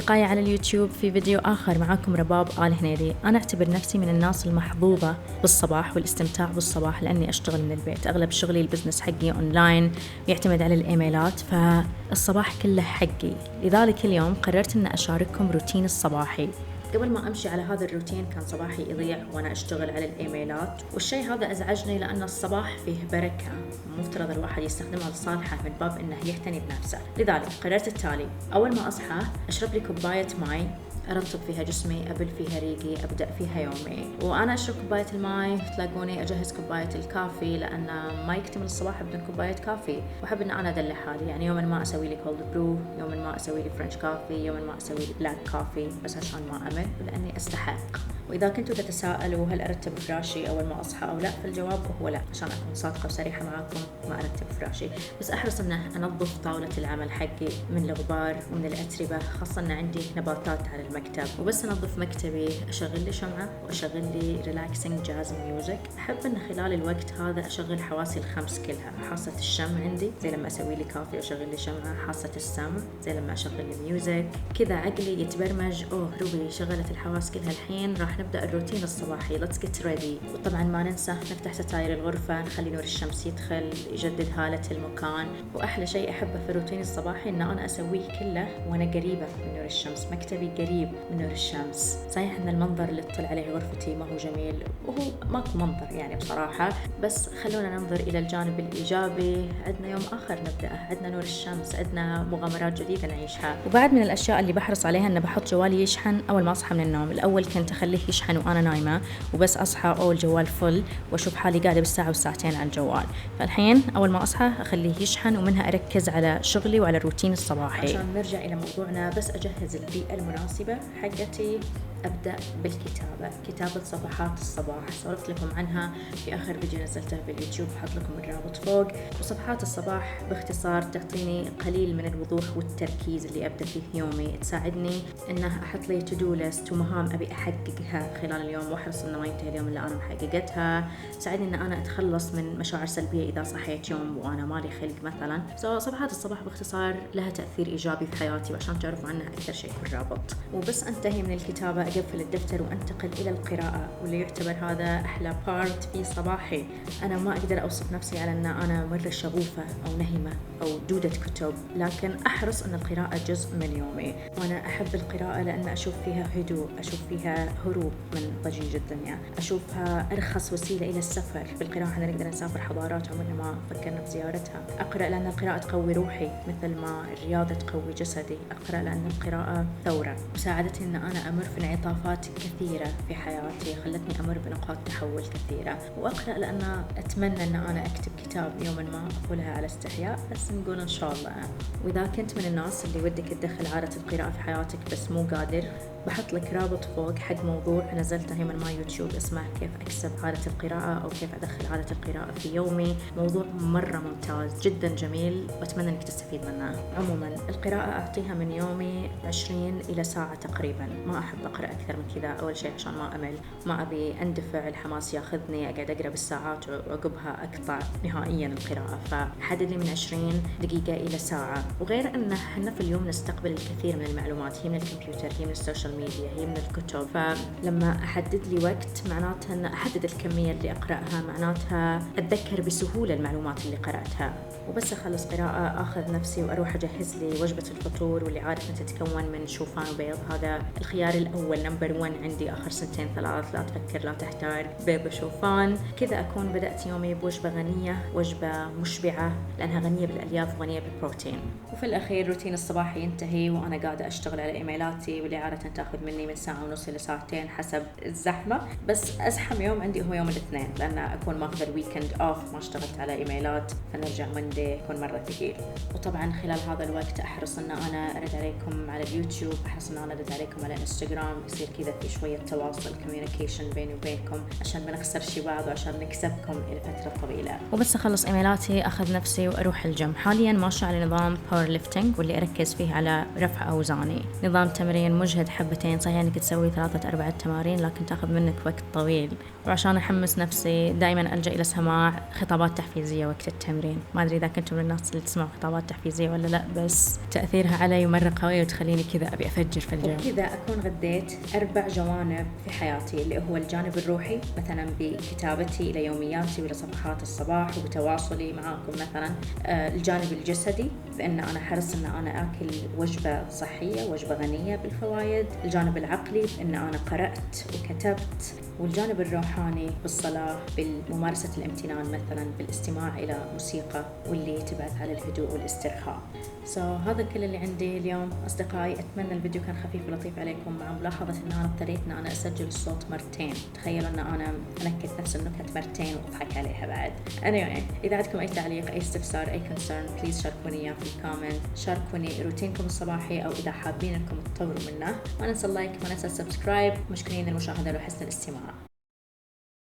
أصدقائي على اليوتيوب في فيديو آخر. معاكم رباب آل هنيدي. أنا أعتبر نفسي من الناس المحظوظة بالصباح والاستمتاع بالصباح، لأني أشتغل من البيت. أغلب شغلي البزنس حقي أونلاين يعتمد على الإيميلات، فالصباح كله حقي. لذلك اليوم قررت أن أشارككم روتين الصباحي. قبل ما أمشي على هذا الروتين كان صباحي يضيع وأنا أشتغل على الإيميلات، والشيء هذا أزعجني لأن الصباح فيه بركة مفترض الواحد يستخدمها لصالحه من باب أنه يهتني بنفسه. لذلك قررت التالي: أول ما أصحى أشرب لي كوباية ماي أرطب فيها جسمي، أبل فيها ريقي، أبدأ فيها يومي. وأنا أشرب كوباية الماي تلاقوني أجهز كوباية الكافي، لأن ما يكتمل الصباح بدون كوباية كافي، وأحب أن أنا أدلع حالي. يعني يوما ما أسوي لي كولد برو، يوما ما أسوي لي فرنش كافي، يوما ما أسوي لي بلاك كافي، بس عشان ما أمل ولأني أستحق. وإذا كنتوا تتساءلوا هل أرتب فراشي أول ما أصحى أو لا، فالجواب هو لا. عشان أكون صادقة وصريحة معاكم، ما أرتب فراشي، بس أحرص أن أنظف طاولة العمل حقي من الغبار ومن الأتربة، خاصة أن عندي نباتات على المكتب. وبس أنظف مكتبي أشغل لي شمعة وأشغل لي ريلاكسينج جاز ميوزك. أحب أن خلال الوقت هذا أشغل حواسي الخمس كلها: حاسة الشم عندي زي لما أسوي لي كافي أشغل لي شمعة، حاسة السمع زي لما أشغل لي ميوزك. كذا عقلي يتبرمج: أوه روبي شغلت الحواس كلها، الحين راح نبدأ الروتين الصباحي، let's get ready. وطبعا ما ننسى نفتح ستاير الغرفة، نخلي نور الشمس يدخل يجدد هالة المكان. وأحلى شيء أحبه في الروتين الصباحي إن أنا أسويه كله وأنا قريبة من نور الشمس، مكتبي قريب من نور الشمس. صحيح إن المنظر اللي تطل عليه غرفتي ما هو جميل، وهو ماكو منظر يعني بصراحة، بس خلونا ننظر إلى الجانب الإيجابي. عندنا يوم آخر نبدأه، عندنا نور الشمس، عندنا مغامرات جديدة نعيشها. وبعد من الأشياء اللي بحرص عليها إن بحط جوالي يشحن أول ما أصحى من النوم. الأول كنت أخليه يشحن وأنا نايمة، وبس أصحى أول الجوال فل وأشوف حالي قاعدة بالساعة والساعتين على الجوال. فالحين أول ما أصحى أخليه يشحن، ومنها أركز على شغلي وعلى الروتين الصباحي. عشان نرجع إلى موضوعنا، بس أجهز البيئة المناسبة حقتي. أبدأ بالكتابة، كتابة صفحات الصباح، سولفت لكم عنها في آخر فيديو نزلته باليوتيوب، حط لكم الرابط فوق. وصفحات الصباح باختصار تعطيني قليل من الوضوح والتركيز اللي أبدأ فيه يومي، تساعدني إنه أحط لي تو دو ليست ومهام أبي أحققها خلال اليوم، وأحرص إنه ما ينتهي اليوم إلا أنا محققتها. تساعدني إن أنا أتخلص من مشاعر سلبية إذا صحيت يوم وأنا مالي خلق مثلا. صفحات الصباح باختصار لها تأثير إيجابي في حياتي، وعشان تعرفوا عنها أكثر شيء في الرابط. وبس أنتهي من الكتابة أقفل الدفتر وأنتقل إلى القراءة، واللي يعتبر هذا أحلى بارت في صباحي. أنا ما أقدر أوصف نفسي على أن أنا مرة شغوفة أو نهمة أو دودة كتب، لكن أحرص أن القراءة جزء من يومي. وأنا أحب القراءة لأن أشوف فيها هدوء، أشوف فيها هروب من ضجيج الدنيا، أشوفها أرخص وسيلة إلى السفر. بالقراءة احنا نقدر نسافر حضارات عمرنا ما فكرنا بزيارتها. أقرأ لأن القراءة تقوي روحي مثل ما الرياضة تقوي جسدي. أقرأ لأن القراءة ثورة، وساعدتني أن أنا أمر في انعطافات كثيرة في حياتي، خلتني أمر بنقاط تحول كثيرة. وأقرأ لأن أتمنى أن أنا أكتب كتاب يوما ما، أقولها على استحياء بس نقول إن شاء الله. وإذا كنت من الناس اللي ودك تدخل عادة القراءة في حياتك بس مو قادر، بحط لك رابط فوق حق موضوع نزلته يوم ما يوتيوب اسمه كيف أكسب عادة القراءة أو كيف أدخل عادة القراءة في يومي. موضوع مرة ممتاز جدا جميل، وأتمنى أنك تستفيد منه. عموما القراءة أعطيها من يومي 20 إلى ساعة تقريبا، ما أحب أقرأ أكثر من كذا. أول شيء عشان ما أمل، ما أبي أندفع الحماس ياخذني أقعد أقرأ بالساعات وعقبها أقطع نهائيا القراءة. فحدد لي من 20 دقيقة إلى ساعة. وغير أنه إحنا في اليوم نستقبل الكثير من المعلومات، هي من الكمبيوتر، هي من السوشيال ميديا، هي من الكتب. فلما أحدد لي وقت معناتها أن أحدد الكمية اللي أقرأها، معناتها أتذكر بسهولة المعلومات اللي قرأتها. وبس أخلص قراءة أخذ نفسي وأروح أجهز لي وجبة الفطور، واللي عادة تتكون من شوفان وبيض. هذا الخيار الأول نمبر 1 عندي آخر سنتين ثلاث، لا تفكر لا تحتار، بيض وشوفان. كذا أكون بدأت يومي بوجبة غنية، وجبة مشبعة لأنها غنية بالألياف وغنية بالبروتين. وفي الأخير روتين الصباحي ينتهي وأنا قاعدة أشتغل على إيميلاتي، واللي عادة تأخذ مني من ساعة ونص إلى ساعتين حسب الزحمة. بس أزحم يوم عندي هو يوم الاثنين، لأن أكون ماخذ الويكند أوف، ما اشتغلت على إيميلات، فنرجع مندي يكون مرة ثقيل. وطبعا خلال هذا الوقت أحرص أن أنا أرد عليكم على اليوتيوب، أحرص أن أنا أرد عليكم على إنستغرام، يصير كذا في شوية تواصل كوميونيكيشن بيني وبينكم، عشان ما نخسرش بعض وعشان نكسبكم إلى فترة طويلة. وبس أخلص إيميلاتي أخذ نفسي وأروح الجيم. حاليا ماشي على نظام باور ليفتنج، واللي أركز فيه على رفع أوزاني. نظام تمرين مجهد حبتين، صحيح إنك تسوي 3-4 تمارين لكن تأخذ منك وقت طويل. وعشان أحمس نفسي دائما ألجأ إلى سماع خطابات تحفيزية وقت التمرين. ما أدري إذا إذا كنتم من الناس اللي تسمعوا خطابات تحفيزية ولا لا، بس تأثيرها علي مرة قوي وتخليني كذا أبي أفجر في الجو. وكذا أكون غديت 4 جوانب في حياتي، اللي هو الجانب الروحي مثلا بكتابتي إلى يومياتي وإلى صفحات الصباح وبتواصلي معاكم مثلا. الجانب الجسدي بأن أنا حرص أن أنا أكل وجبة صحية، وجبة غنية بالفوائد. الجانب العقلي بأن أنا قرأت وكتبت. والجانب الروحاني بالصلاة، بالممارسة الامتنان مثلا، بالاستماع إلى موسيقى واللي تبعث على الهدوء والاسترخاء. هذا كل اللي عندي اليوم أصدقائي. أتمنى الفيديو كان خفيف ولطيف عليكم، مع ملاحظة أن أنا اضطريت أن أنا أسجل الصوت مرتين. تخيلوا أن أنا أنكت نفس النكت مرتين وأضحك عليها بعد. anyway، إذا عندكم أي تعليق، أي استفسار، أي concern، بليز شاركوني إياه في الكومنت. شاركوني روتينكم الصباحي أو إذا حابين أنكم تطوروا منه. ما ننسى اللايك، ما ننسى السبسكرايب. مشكورين للمشاهدة وحسن الاستماع.